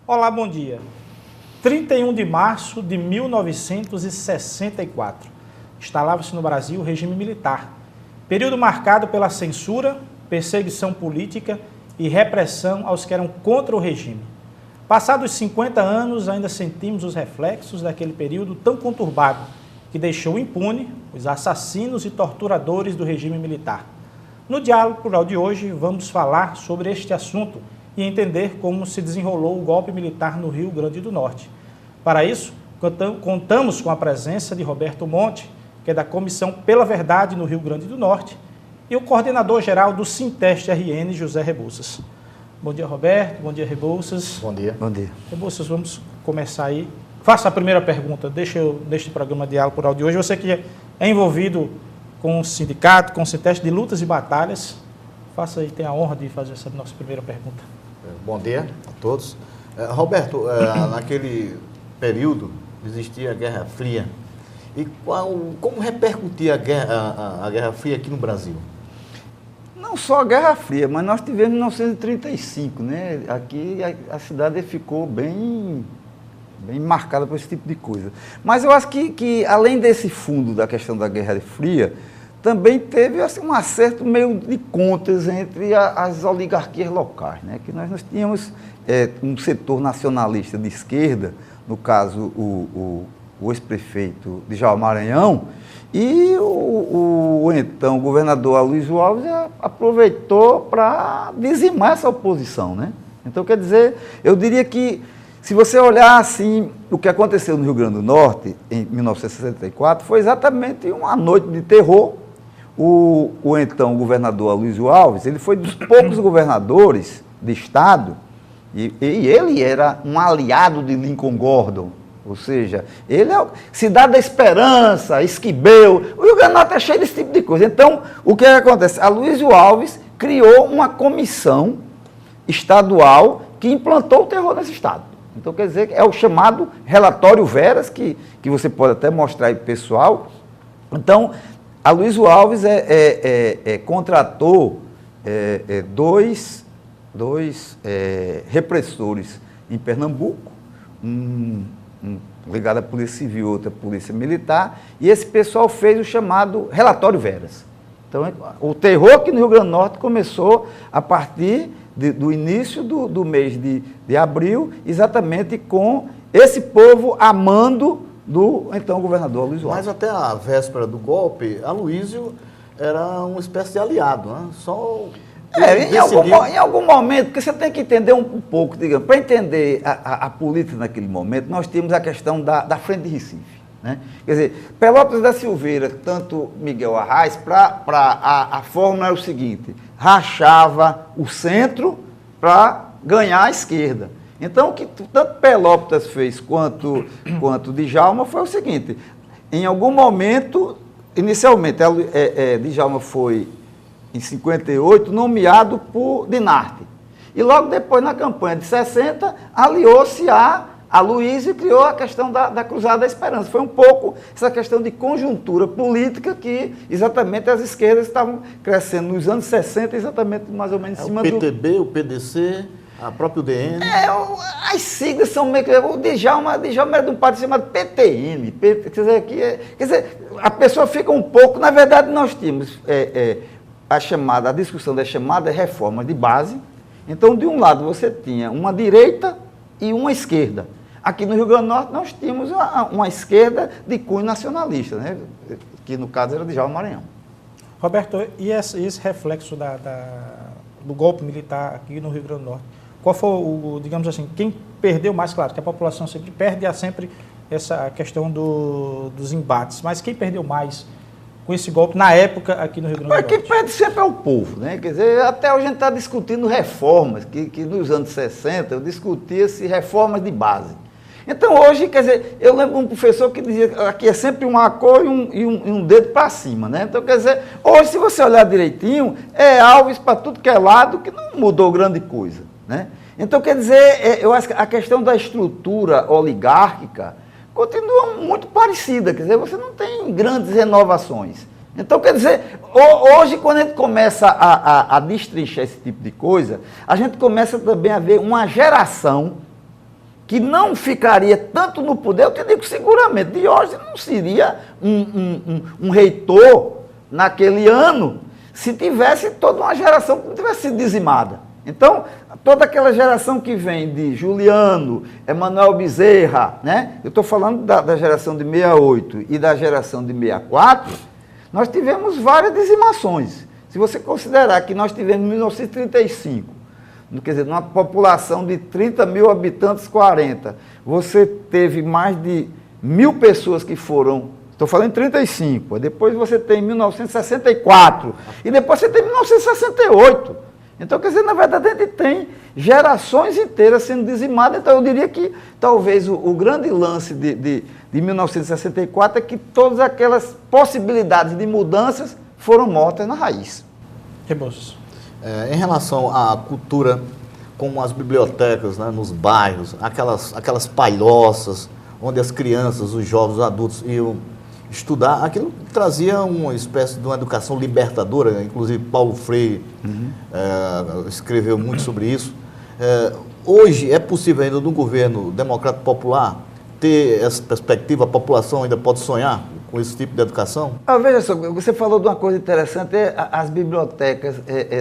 Olá, bom dia. 31 de março de 1964. Instalava-se no Brasil o regime militar. Período marcado pela censura, perseguição política e repressão aos que eram contra o regime. Passados 50 anos, ainda sentimos os reflexos daquele período tão conturbado, que deixou impune os assassinos e torturadores do regime militar. No Diálogo Plural de hoje, vamos falar sobre este assunto e entender como se desenrolou o golpe militar no Rio Grande do Norte. Para isso, contamos com a presença de Roberto Monte, que é da Comissão pela Verdade no Rio Grande do Norte, e o coordenador-geral do Sinteste-RN, José Rebouças. Bom dia, Roberto. Bom dia, Rebouças. Bom dia. Bom dia. Rebouças, vamos começar aí. Faça a primeira pergunta, neste programa Diálogo Plural de hoje. Você que é envolvido com o sindicato, com o Sinteste de lutas e batalhas, faça aí, tem a honra de fazer essa nossa primeira pergunta. Bom dia a todos. Roberto, naquele período existia a Guerra Fria. E como repercutia a Guerra Fria aqui no Brasil? Não só a Guerra Fria, mas nós tivemos em 1935, né? Aqui a cidade ficou bem marcada por esse tipo de coisa. Mas eu acho que além desse fundo da questão da Guerra Fria, também teve assim, um acerto meio de contas entre as oligarquias locais, né? Que nós tínhamos um setor nacionalista de esquerda, no caso o ex-prefeito de Maranhão, e o então governador Aloysio Alves aproveitou para dizimar essa oposição, né? Então, quer dizer, eu diria que se você olhar assim, o que aconteceu no Rio Grande do Norte em 1964 foi exatamente uma noite de terror. O então governador Aloysio Alves, ele foi dos poucos governadores de estado, e ele era um aliado de Lincoln Gordon, ou seja, ele é Cidade da Esperança, Esquibel, o Rio Grande do Norte é cheio desse tipo de coisa. Então, o que acontece? Aloysio Alves criou uma comissão estadual que implantou o terror nesse estado. Então, quer dizer, é o chamado Relatório Veras, que você pode até mostrar aí para o pessoal. Então, Aloysio Alves contratou dois repressores em Pernambuco, um ligado à Polícia Civil, outro à Polícia Militar, e esse pessoal fez o chamado Relatório Veras. Então, o terror aqui no Rio Grande do Norte começou a partir do início do mês de abril, exatamente com esse povo amando do então governador Aloysio Alves. Mas até a véspera do golpe, Aloysio era uma espécie de aliado, né? Só em algum momento, porque você tem que entender um pouco, digamos, para entender a política naquele momento, nós tínhamos a questão da Frente de Recife, né? Quer dizer, Pelópolis da Silveira, tanto Miguel Arraes, a fórmula era o seguinte: rachava o centro para ganhar a esquerda. Então, o que tanto Pelópolis fez quanto Djalma foi o seguinte: em algum momento, inicialmente, Djalma foi, em 58, nomeado por Dinarte. E logo depois, na campanha de 60, aliou-se a Aloysio e criou a questão da Cruzada da Esperança. Foi um pouco essa questão de conjuntura política que exatamente as esquerdas estavam crescendo nos anos 60, exatamente mais ou menos em cima o PTB, o PDC, a própria UDN. As siglas são meio que... O Djalma era de um partido chamado PTN. Quer dizer, a pessoa fica um pouco... Na verdade, nós tínhamos a discussão da chamada reforma de base. Então, de um lado, você tinha uma direita e uma esquerda. Aqui no Rio Grande do Norte, nós tínhamos uma esquerda de cunho nacionalista, né? Que no caso era de Maranhão. Roberto, e esse reflexo do golpe militar aqui no Rio Grande do Norte? Qual foi, digamos assim, quem perdeu mais? Claro que a população sempre perde essa questão dos embates, mas quem perdeu mais com esse golpe na época aqui no Rio Grande do Norte? Quem perde sempre é o povo, né? Quer dizer, até hoje a gente está discutindo reformas, que nos anos 60 eu discutia-se reformas de base. Então hoje, quer dizer, eu lembro um professor que dizia que aqui é sempre uma cor e um dedo para cima, né? Então, quer dizer, hoje se você olhar direitinho, é Alves para tudo que é lado, que não mudou grande coisa, né? Então, quer dizer, eu acho que a questão da estrutura oligárquica continua muito parecida, quer dizer, você não tem grandes renovações. Então, quer dizer, hoje, quando a gente começa a destrinchar esse tipo de coisa, a gente começa também a ver uma geração que não ficaria tanto no poder, eu te digo seguramente, Diógenes não seria um reitor naquele ano se tivesse toda uma geração que não tivesse sido dizimada. Então, toda aquela geração que vem de Juliano, Emanuel Bezerra, né? Eu estou falando da geração de 68 e da geração de 64, nós tivemos várias dizimações. Se você considerar que nós tivemos em 1935, quer dizer, numa população de 30 mil habitantes, 40, você teve mais de 1.000 pessoas que foram, estou falando em 35, depois você tem 1964, e depois você tem 1968. Então, quer dizer, na verdade, a gente tem gerações inteiras sendo dizimadas. Então, eu diria que talvez o grande lance de 1964 é que todas aquelas possibilidades de mudanças foram mortas na raiz. Rebouças. Em relação à cultura, como as bibliotecas, né, nos bairros, aquelas palhoças, onde as crianças, os jovens, os adultos iam estudar, aquilo trazia uma espécie de uma educação libertadora, inclusive Paulo Freire escreveu muito sobre isso. Hoje é possível ainda no governo democrata popular ter essa perspectiva, a população ainda pode sonhar com esse tipo de educação? Veja só, você falou de uma coisa interessante, as bibliotecas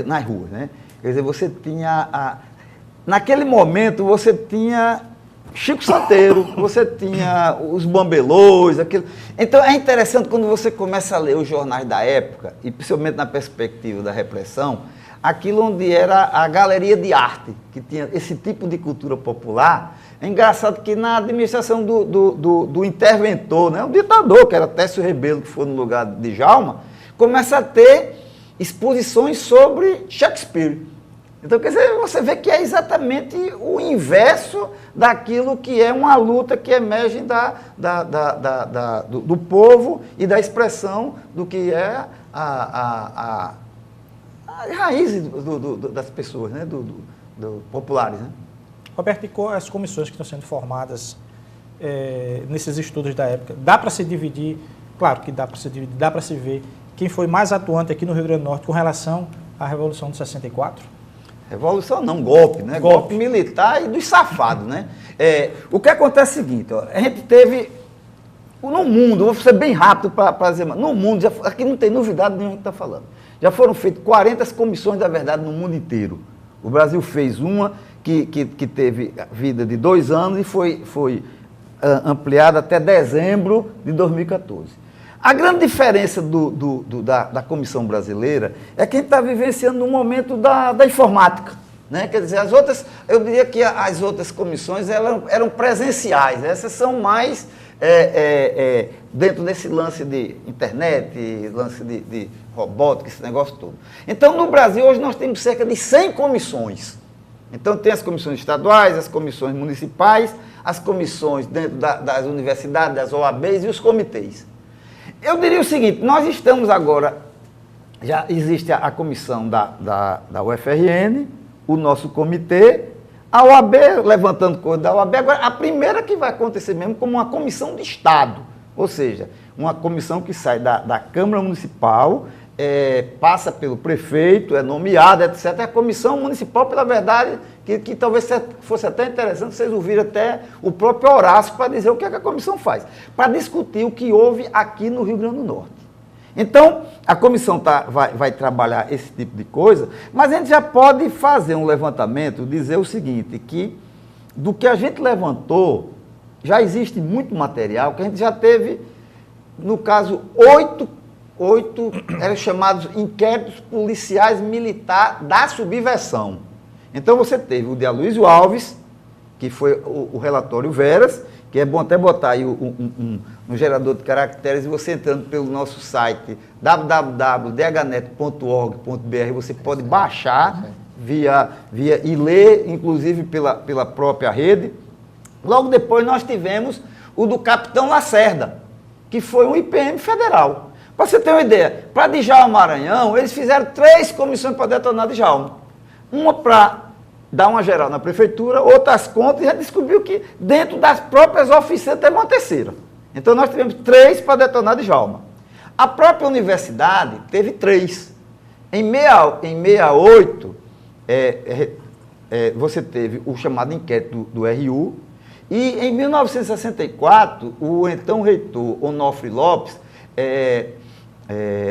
nas ruas, né? Quer dizer, você tinha, naquele momento você tinha Chico Santeiro, você tinha os bambelôs, aquilo. Então é interessante quando você começa a ler os jornais da época, e principalmente na perspectiva da repressão, aquilo onde era a galeria de arte, que tinha esse tipo de cultura popular. É engraçado que na administração do interventor, né, o ditador, que era Técio Rebelo, que foi no lugar de Djalma, começa a ter exposições sobre Shakespeare. Então, quer dizer, você vê que é exatamente o inverso daquilo que é uma luta que emerge do povo e da expressão do que é a raiz das pessoas, né? Populares. Né? Roberto, e quais as comissões que estão sendo formadas nesses estudos da época? Dá para se dividir? Claro que dá para se dividir, dá para se ver quem foi mais atuante aqui no Rio Grande do Norte com relação à Revolução de 64? Revolução não, golpe, né? Golpe militar e dos safados, né? O que acontece é o seguinte, ó, a gente teve, no mundo, vou ser bem rápido para dizer, no mundo, aqui não tem novidade nenhuma que está falando, já foram feitas 40 comissões da verdade no mundo inteiro. O Brasil fez uma que teve vida de 2 anos e foi ampliada até dezembro de 2014. A grande diferença da Comissão Brasileira é que a gente está vivenciando um momento da informática. Né? Quer dizer, as outras, eu diria que as outras comissões eram presenciais, essas são mais dentro desse lance de internet, lance de robótica, esse negócio todo. Então, no Brasil, hoje nós temos cerca de 100 comissões. Então, tem as comissões estaduais, as comissões municipais, as comissões dentro das universidades, das OABs e os comitês. Eu diria o seguinte, nós estamos agora, já existe a comissão da UFRN, o nosso comitê, a OAB levantando coisa da OAB, agora a primeira que vai acontecer mesmo como uma comissão de Estado, ou seja, uma comissão que sai da Câmara Municipal, passa pelo prefeito, é nomeada, etc. É a comissão municipal, pela verdade, que talvez fosse até interessante vocês ouvirem até o próprio Horácio para dizer o que a comissão faz, para discutir o que houve aqui no Rio Grande do Norte. Então, a comissão vai trabalhar esse tipo de coisa, mas a gente já pode fazer um levantamento, dizer o seguinte, que do que a gente levantou, já existe muito material, que a gente já teve, no caso, 8 eram chamados inquéritos policiais militares da subversão. Então você teve o de Aloysio Alves, que foi o relatório Veras, que é bom até botar aí no gerador de caracteres, e você entrando pelo nosso site www.dhnet.org.br, você pode baixar e ler, inclusive pela própria rede. Logo depois nós tivemos o do Capitão Lacerda, que foi um IPM federal. Para você ter uma ideia, para Djalma Maranhão, eles fizeram 3 comissões para detonar Djalma. Uma para dar uma geral na prefeitura, outras contas, e já descobriu que dentro das próprias oficinas teve uma terceira. Então nós tivemos 3 para detonar Djalma. A própria universidade teve 3. Em 68, você teve o chamado inquérito do RU, E em 1964, o então reitor Onofre Lopes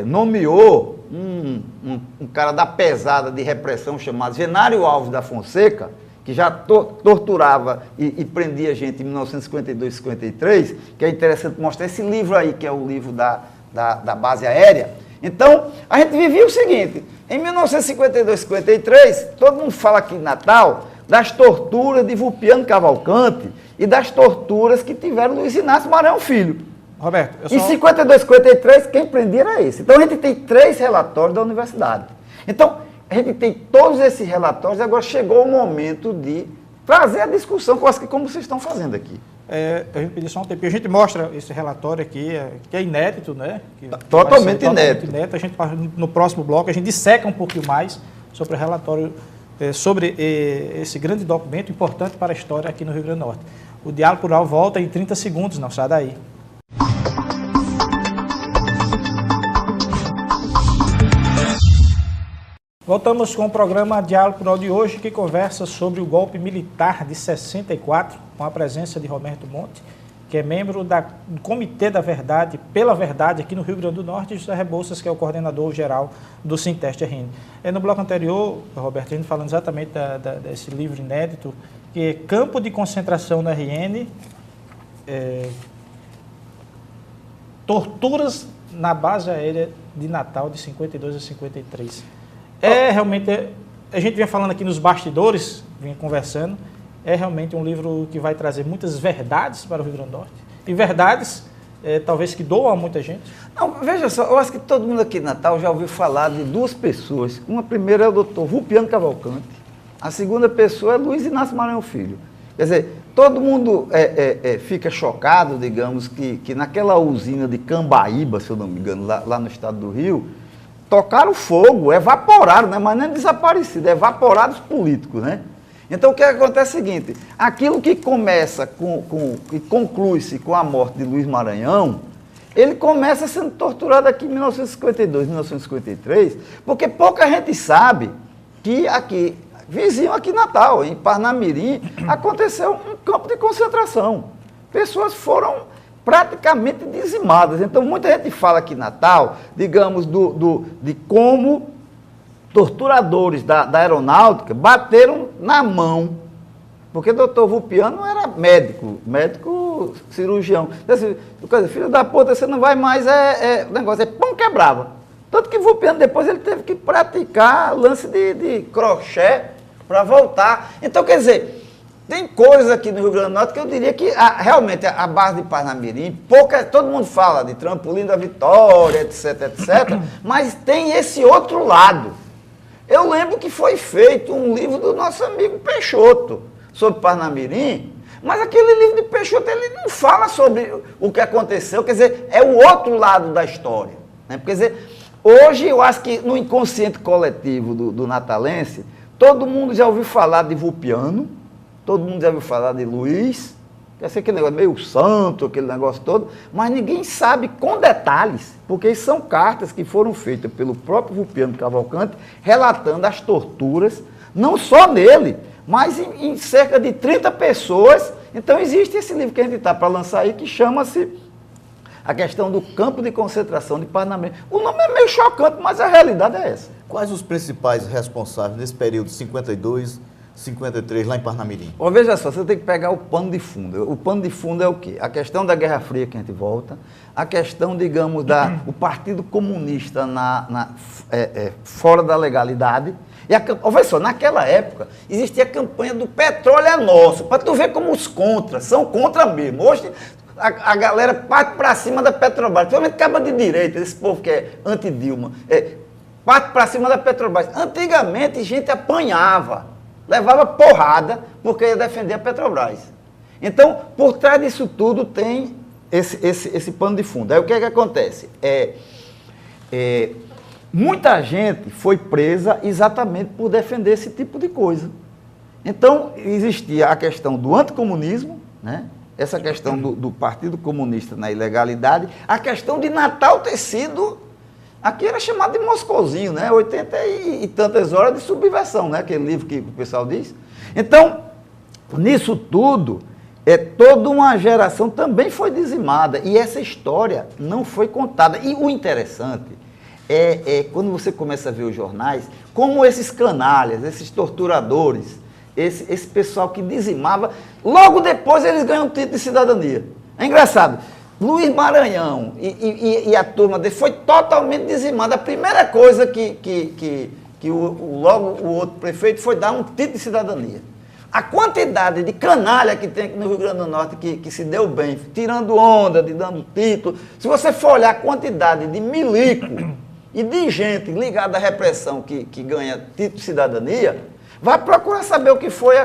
nomeou um cara da pesada de repressão chamado Genário Alves da Fonseca, que já torturava e prendia gente em 1952 e 53, que é interessante mostrar esse livro aí, que é o livro da base aérea. Então, a gente vivia o seguinte, em 1952 e 53, todo mundo fala aqui em Natal das torturas de Vulpiano Cavalcante e das torturas que tiveram Luiz Inácio Maranhão Filho. Roberto, Em 52 e 53, quem prendia era esse. Então, a gente tem 3 relatórios da universidade. Então, a gente tem todos esses relatórios e agora chegou o momento de trazer a discussão, como vocês estão fazendo aqui. A gente pediu só um tempinho. A gente mostra esse relatório aqui, que é inédito, né? Totalmente inédito. A gente, no próximo bloco, a gente disseca um pouquinho mais sobre o relatório, sobre esse grande documento importante para a história aqui no Rio Grande do Norte. O Diálogo Plural volta em 30 segundos, não sai daí. Voltamos com o programa Diálogo Plural de hoje, que conversa sobre o golpe militar de 64, com a presença de Roberto Monte, que é membro do Comitê da Verdade, pela Verdade, aqui no Rio Grande do Norte, e José Rebouças, que é o coordenador geral do Sinteste RN. No bloco anterior, Roberto, a gente falando exatamente desse livro inédito, que é Campo de Concentração no RN, Torturas na Base Aérea de Natal, de 52 a 53. Realmente, a gente vinha falando aqui nos bastidores, vinha conversando, é realmente um livro que vai trazer muitas verdades para o Rio Grande do Norte. E verdades, talvez, que doam a muita gente. Não, veja só, eu acho que todo mundo aqui em Natal já ouviu falar de 2 pessoas. Uma primeira é o doutor Vulpiano Cavalcante, a segunda pessoa é Luiz Inácio Maranhão Filho. Quer dizer, todo mundo fica chocado, digamos, que naquela usina de Cambaíba, se eu não me engano, lá no estado do Rio, tocaram fogo, evaporaram, né? Mas não é desaparecido, evaporaram os políticos, né? Então, o que acontece é o seguinte, aquilo que começa e conclui-se com a morte de Luiz Maranhão, ele começa sendo torturado aqui em 1952, 1953, porque pouca gente sabe que aqui, vizinho aqui em Natal, em Parnamirim, aconteceu um campo de concentração. Pessoas foram praticamente dizimadas. Então, muita gente fala aqui em Natal, digamos, de como torturadores da aeronáutica bateram na mão, porque o doutor Vulpiano era médico cirurgião. Assim, filho da puta, você não vai mais, o negócio pão quebrava. Tanto que Vulpiano depois ele teve que praticar lance de crochê para voltar. Então, quer dizer, tem coisas aqui no Rio Grande do Norte que eu diria que realmente a base de Parnamirim, todo mundo fala de trampolim da vitória, etc, etc, mas tem esse outro lado. Eu lembro que foi feito um livro do nosso amigo Peixoto sobre Parnamirim, mas aquele livro de Peixoto ele não fala sobre o que aconteceu, quer dizer, é o outro lado da história. Né? Quer dizer, hoje eu acho que no inconsciente coletivo do natalense, todo mundo já ouviu falar de Vulpiano, todo mundo já ouviu falar de Luiz, quer ser aquele negócio meio santo, aquele negócio todo, mas ninguém sabe com detalhes, porque são cartas que foram feitas pelo próprio Vulpiano Cavalcante, relatando as torturas, não só nele, mas em cerca de 30 pessoas. Então existe esse livro que a gente está para lançar aí, que chama-se A Questão do Campo de Concentração de Parnamirim. O nome é meio chocante, mas a realidade é essa. Quais os principais responsáveis nesse período de 52, 53, lá em Parnamirim? Veja só, você tem que pegar o pano de fundo. O pano de fundo é o quê? A questão da Guerra Fria, que a gente volta, a questão, digamos, o Partido Comunista fora da legalidade. Olha só, naquela época, existia a campanha do petróleo é nosso, para tu ver como os contras são contra mesmo. Hoje, a galera parte para cima da Petrobras, principalmente acaba de direita, esse povo que é anti-Dilma, parte para cima da Petrobras. Antigamente, gente apanhava, levava porrada porque ia defender a Petrobras. Então, por trás disso tudo tem esse pano de fundo. Aí o que é que acontece? Muita gente foi presa exatamente por defender esse tipo de coisa. Então, existia a questão do anticomunismo, né? Essa questão do Partido Comunista na ilegalidade, a questão de Natal ter sido... Aqui era chamado de Moscouzinho, né? 80 e tantas horas de subversão, né? Aquele livro que o pessoal diz. Então, nisso tudo, toda uma geração também foi dizimada. E essa história não foi contada. E o interessante é quando você começa a ver os jornais, como esses canalhas, esses torturadores, esse pessoal que dizimava, logo depois eles ganham o título de cidadania. É engraçado. Luiz Maranhão e a turma dele foi totalmente dizimada. A primeira coisa que logo o outro prefeito foi dar um título de cidadania. A quantidade de canalha que tem aqui no Rio Grande do Norte que se deu bem, tirando onda, dando título. Se você for olhar a quantidade de milico e de gente ligada à repressão que ganha título de cidadania, vai procurar saber o que foi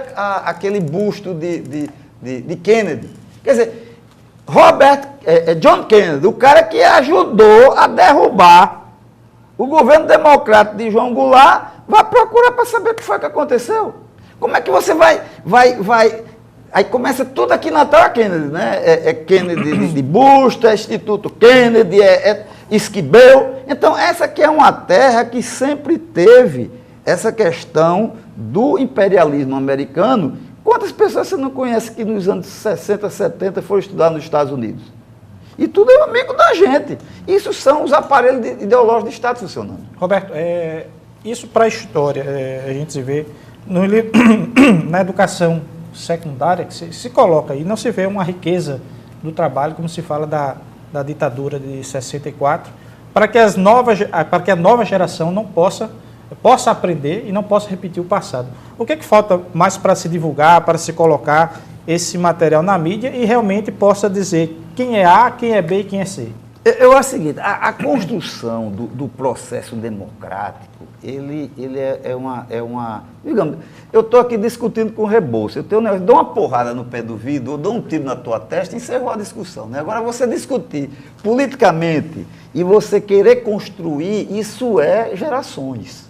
aquele busto de Kennedy. Quer dizer, John Kennedy, o cara que ajudou a derrubar o governo democrático de João Goulart, vai procurar para saber o que foi que aconteceu. Como é que você vai... Aí começa tudo aqui na Natal Kennedy, né? Kennedy de busto, Instituto Kennedy, Esquivel. Então, essa aqui é uma terra que sempre teve essa questão do imperialismo americano. Quantas pessoas você não conhece que nos anos 60, 70 foram estudar nos Estados Unidos? E tudo é amigo da gente. Isso são os aparelhos ideológicos do Estado funcionando. Roberto, isso para a história, a gente se vê na educação secundária, que se coloca aí, não se vê uma riqueza do trabalho, como se fala da ditadura de 64, para que a nova geração não possa aprender e não possa repetir o passado. O que falta mais para se divulgar, para se colocar esse material na mídia e realmente possa dizer quem é A, quem é B e quem é C? Eu acho o seguinte, a construção do processo democrático, ele é uma... Digamos, eu estou aqui discutindo com o Rebouças, eu dou uma porrada no pé do vidro, eu dou um tiro na tua testa e encerrou a discussão. Né? Agora, você discutir politicamente e você querer construir, isso é gerações.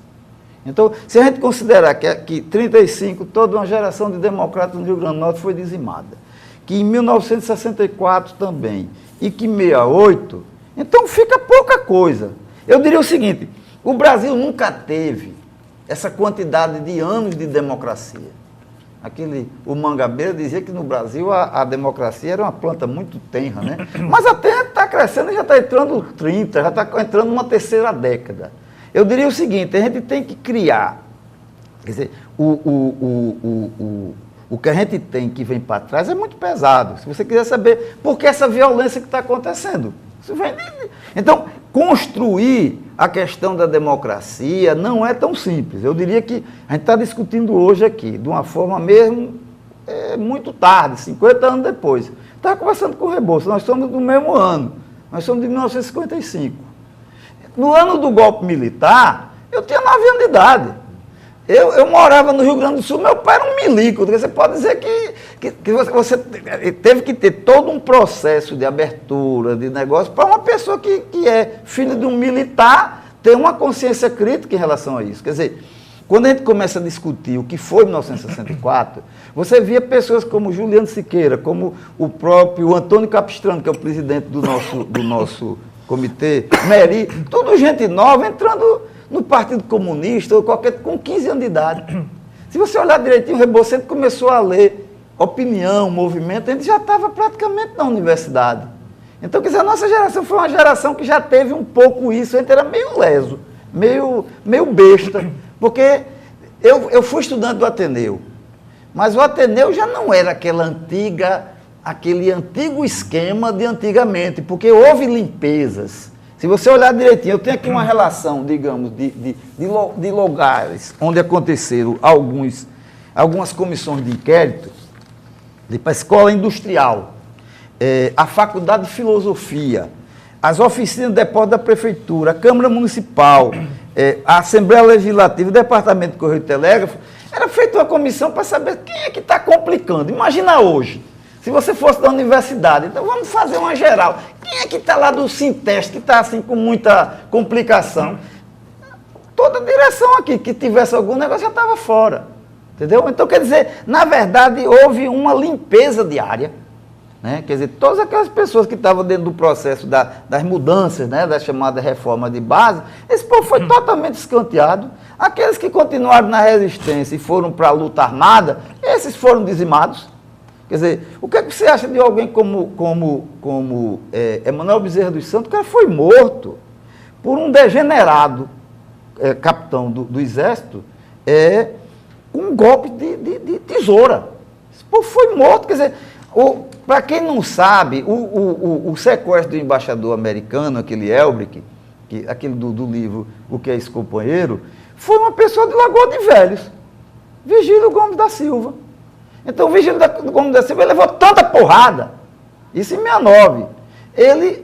Então, se a gente considerar que 35, toda uma geração de democratas no Rio Grande do Norte foi dizimada, que em 1964 também, e que 68, então fica pouca coisa. Eu diria o seguinte, o Brasil nunca teve essa quantidade de anos de democracia. O Mangabeira dizia que no Brasil a democracia era uma planta muito tenra, né? Mas a terra está crescendo e já está entrando 30, já está entrando uma terceira década. Eu diria o seguinte, a gente tem que criar, quer dizer, o que a gente tem que vem para trás é muito pesado. Se você quiser saber por que essa violência que está acontecendo. Então, construir a questão da democracia não é tão simples. Eu diria que a gente está discutindo hoje aqui, de uma forma mesmo muito tarde, 50 anos depois. Estava conversando com o Rebouças, nós somos do mesmo ano, nós somos de 1955. No ano do golpe militar, eu tinha 9 anos de idade. Eu morava no Rio Grande do Sul, meu pai era um milico. Você pode dizer que você teve que ter todo um processo de abertura, de negócio, para uma pessoa que é filha de um militar ter uma consciência crítica em relação a isso. Quer dizer, quando a gente começa a discutir o que foi 1964, você via pessoas como Juliano Siqueira, como o próprio Antônio Capistrano, que é o presidente do nosso comitê, Meri, tudo gente nova entrando no Partido Comunista, ou com 15 anos de idade. Se você olhar direitinho, o Rebouças começou a ler opinião, movimento, a gente já estava praticamente na universidade. Então, quer dizer, a nossa geração foi uma geração que já teve um pouco isso, a gente era meio leso, meio besta, porque eu fui estudante do Ateneu, mas o Ateneu já não era aquele antigo esquema de antigamente, porque houve limpezas. Se você olhar direitinho, eu tenho aqui uma relação, digamos, de lugares onde aconteceram algumas comissões de inquérito, para a escola industrial, a faculdade de filosofia, as oficinas de depósito da prefeitura, a Câmara Municipal, a Assembleia Legislativa, o Departamento de Correio e Telégrafo, era feita uma comissão para saber quem é que está complicando. Imagina hoje. Se você fosse da universidade, então vamos fazer uma geral. Quem é que está lá do Sinteste, que está assim com muita complicação? Toda a direção aqui, que tivesse algum negócio, já estava fora. Entendeu? Então, quer dizer, na verdade, houve uma limpeza diária. Né? Quer dizer, todas aquelas pessoas que estavam dentro do processo das mudanças, né? Da chamada reforma de base, esse povo foi totalmente escanteado. Aqueles que continuaram na resistência e foram para a luta armada, esses foram dizimados. Quer dizer, o que é que você acha de alguém como Emanuel Bezerra dos Santos, que foi morto por um degenerado capitão do Exército, um golpe de tesoura. Esse povo foi morto, quer dizer, para quem não sabe, o sequestro do embaixador americano, aquele Elbrick, aquele do livro O Que é Esse Companheiro, foi uma pessoa de Lagoa de Velhos, Virgílio Gomes da Silva. Então, o Virgílio Gomes da Silva levou tanta porrada, isso em 69.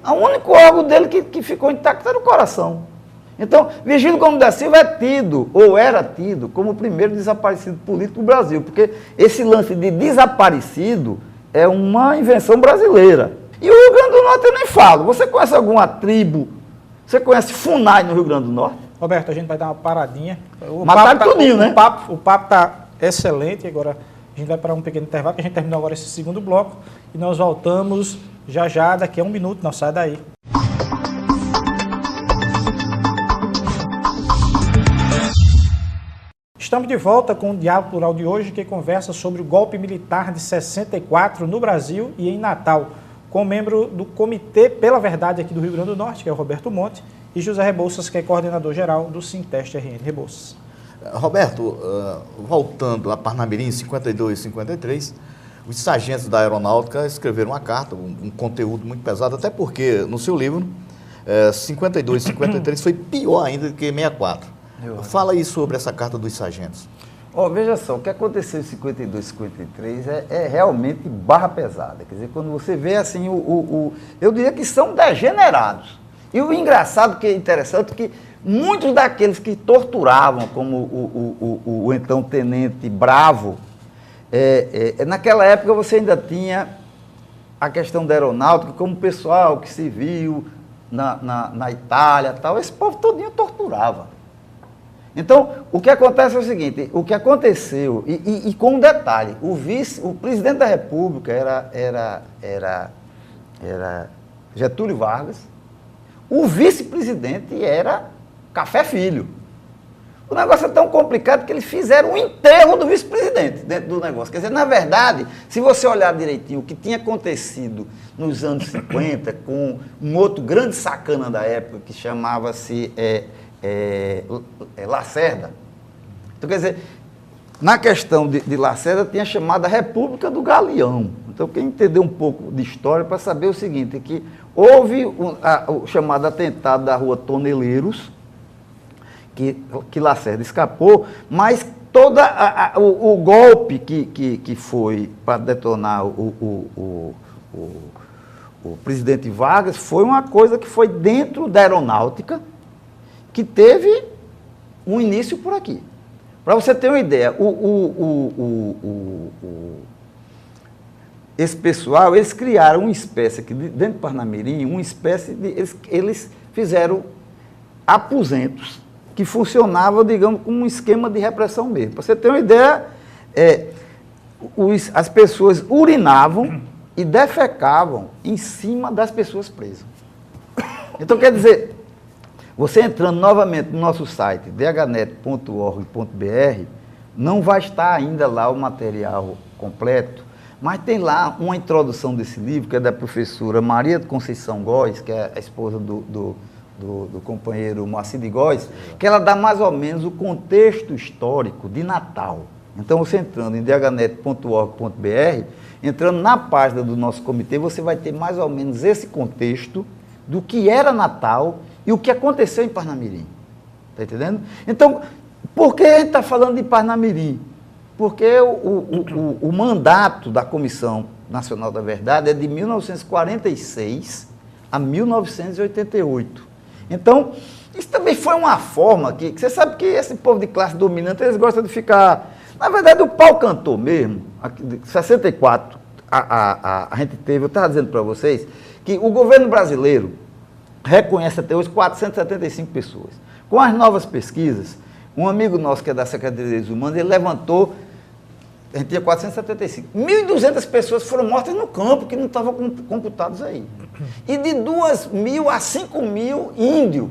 O único órgão dele que ficou intacto era o coração. Então, Virgílio Gomes da Silva é tido, ou era tido, como o primeiro desaparecido político do Brasil, porque esse lance de desaparecido é uma invenção brasileira. E o Rio Grande do Norte eu nem falo. Você conhece alguma tribo? Você conhece FUNAI no Rio Grande do Norte? Roberto, a gente vai dar uma paradinha. Mataram tudinho, né? O papo está excelente. Agora a gente vai para um pequeno intervalo, que a gente terminou agora esse segundo bloco. E nós voltamos já, daqui a 1 minuto. Não sai daí. Estamos de volta com o Diálogo Plural de hoje, que conversa sobre o golpe militar de 64 no Brasil e em Natal, com o membro do Comitê pela Verdade aqui do Rio Grande do Norte, que é o Roberto Monte, e José Rebouças, que é coordenador-geral do Sinteste RN. Rebouças. Roberto, voltando a Parnamirim, 52 e 53, os sargentos da Aeronáutica escreveram uma carta, um conteúdo muito pesado, até porque no seu livro, 52 e 53 foi pior ainda do que 64. Fala aí sobre essa carta dos sargentos. Veja só, o que aconteceu em 52 e 53 é realmente barra pesada. Quer dizer, quando você vê assim, eu diria que são degenerados. E o engraçado, que é interessante, que muitos daqueles que torturavam, como o então tenente Bravo, naquela época você ainda tinha a questão da aeronáutica, como o pessoal que se viu na Itália, tal, esse povo todinho torturava. Então, o que acontece é o seguinte, o que aconteceu, e com um detalhe, o presidente da República era Getúlio Vargas, o vice-presidente era Café Filho. O negócio é tão complicado que eles fizeram o enterro do vice-presidente dentro do negócio. Quer dizer, na verdade, se você olhar direitinho o que tinha acontecido nos anos 50, com um outro grande sacana da época, que chamava-se Lacerda. Então, quer dizer, na questão de Lacerda, tinha chamada República do Galeão. Então, quem entendeu um pouco de história para saber o seguinte, que houve o chamado atentado da rua que Lacerda escapou, mas o golpe que foi para detonar o presidente Vargas foi uma coisa que foi dentro da aeronáutica, que teve um início por aqui. Para você ter uma ideia, esse pessoal, eles criaram uma espécie aqui dentro de Parnamirim, eles fizeram aposentos que funcionavam, digamos, como um esquema de repressão mesmo. Para você ter uma ideia, as pessoas urinavam e defecavam em cima das pessoas presas. Então, quer dizer, você entrando novamente no nosso site, dhnet.org.br, não vai estar ainda lá o material completo, mas tem lá uma introdução desse livro, que é da professora Maria de Conceição Góes, que é a esposa do companheiro Moacir de Góes, que ela dá mais ou menos o contexto histórico de Natal. Então, você entrando em dhnet.org.br, entrando na página do nosso comitê, você vai ter mais ou menos esse contexto do que era Natal e o que aconteceu em Parnamirim. Está entendendo? Então, por que a gente está falando de Parnamirim? Porque o mandato da Comissão Nacional da Verdade é de 1946 a 1988. Então, isso também foi uma forma que você sabe que esse povo de classe dominante, eles gostam de ficar... Na verdade, o pau cantou mesmo. Em 64, a gente teve, eu estava dizendo para vocês, que o governo brasileiro reconhece até hoje 475 pessoas. Com as novas pesquisas, um amigo nosso que é da Secretaria de Direitos Humanos, ele levantou, a gente tinha 475. 1.200 pessoas foram mortas no campo, que não estavam computados aí. E de 2.000 a 5.000 índios.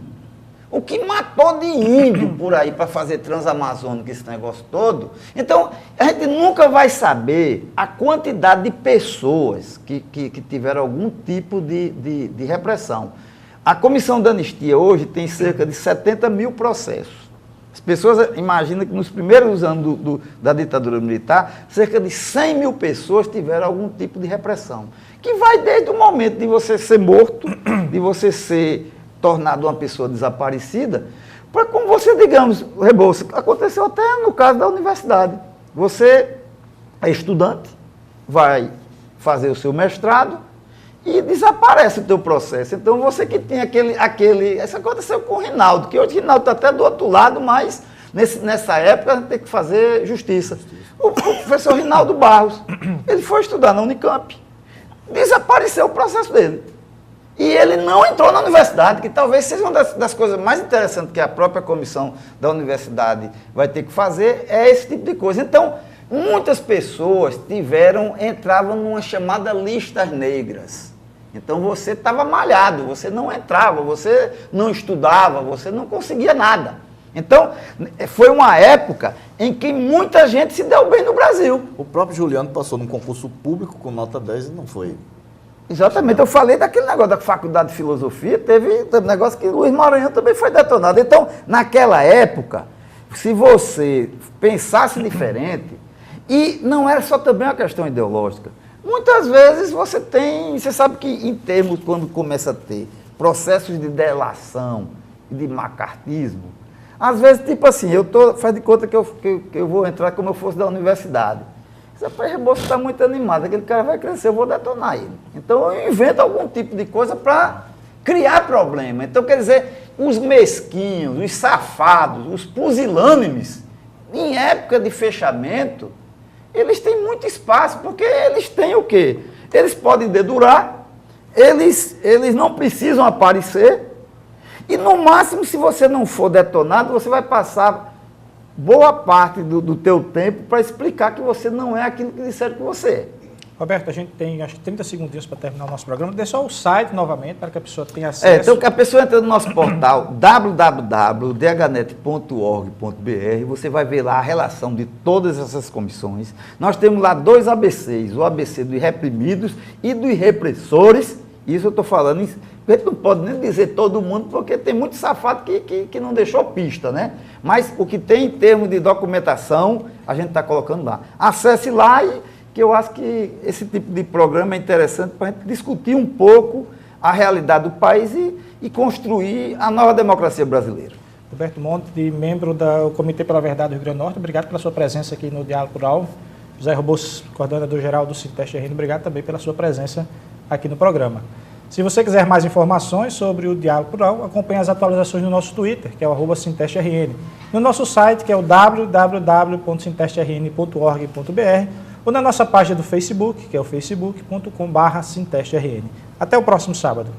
O que matou de índio por aí para fazer transamazônico, esse negócio todo. Então, a gente nunca vai saber a quantidade de pessoas que tiveram algum tipo de repressão. A Comissão de Anistia hoje tem cerca de 70 mil processos. As pessoas imaginam que nos primeiros anos da ditadura militar, cerca de 100 mil pessoas tiveram algum tipo de repressão. Que vai desde o momento de você ser morto, de você ser tornado uma pessoa desaparecida, para como você, digamos, Rebouças, aconteceu até no caso da universidade. Você é estudante, vai fazer o seu mestrado e desaparece o teu processo. Então você que tem isso aconteceu com o Rinaldo, que hoje o Rinaldo está até do outro lado, mas nessa época a gente tem que fazer justiça. O professor Rinaldo Barros, ele foi estudar na Unicamp, desapareceu o processo dele. E ele não entrou na universidade, que talvez seja uma das coisas mais interessantes que a própria comissão da universidade vai ter que fazer, é esse tipo de coisa. Então, muitas pessoas entravam numa chamada listas negras. Então, você estava malhado, você não entrava, você não estudava, você não conseguia nada. Então, foi uma época em que muita gente se deu bem no Brasil. O próprio Juliano passou num concurso público com nota 10 e não foi. Exatamente, eu falei daquele negócio da faculdade de filosofia, teve um negócio que o Luiz Maranhão também foi detonado. Então, naquela época, se você pensasse diferente, e não era só também uma questão ideológica, muitas vezes você sabe que em termos, quando começa a ter processos de delação e de macartismo, às vezes, tipo assim, faz de conta que eu vou entrar como eu fosse da universidade. Rapaz, Rebouças está muito animado, aquele cara vai crescer, eu vou detonar ele. Então eu invento algum tipo de coisa para criar problema. Então, quer dizer, os mesquinhos, os safados, os pusilânimes, em época de fechamento, eles têm muito espaço, porque eles têm o quê? Eles podem dedurar, eles não precisam aparecer, e no máximo, se você não for detonado, você vai passar boa parte do teu tempo para explicar que você não é aquilo que disseram que você é. Roberto, a gente tem acho que 30 segundinhos para terminar o nosso programa. Dê só o site novamente para que a pessoa tenha acesso. Então, a pessoa entra no nosso portal www.dhnet.org.br, você vai ver lá a relação de todas essas comissões. Nós temos lá 2 ABCs, o ABC dos reprimidos e dos repressores. Isso eu estou falando, a gente não pode nem dizer todo mundo, porque tem muito safado que não deixou pista, né? Mas o que tem em termos de documentação, a gente está colocando lá. Acesse lá, que eu acho que esse tipo de programa é interessante para a gente discutir um pouco a realidade do país e construir a nova democracia brasileira. Roberto Monte, membro do Comitê pela Verdade do Rio Grande do Norte, obrigado pela sua presença aqui no Diálogo Plural. José Rebouças, coordenador-geral do Sinteste RN, obrigado também pela sua presença aqui no programa. Se você quiser mais informações sobre o Diálogo Plural, acompanhe as atualizações no nosso Twitter, que é o @SintesteRN, no nosso site, que é o www.sintesterrn.org.br, ou na nossa página do Facebook, que é o facebook.com/SintesteRN. Até o próximo sábado.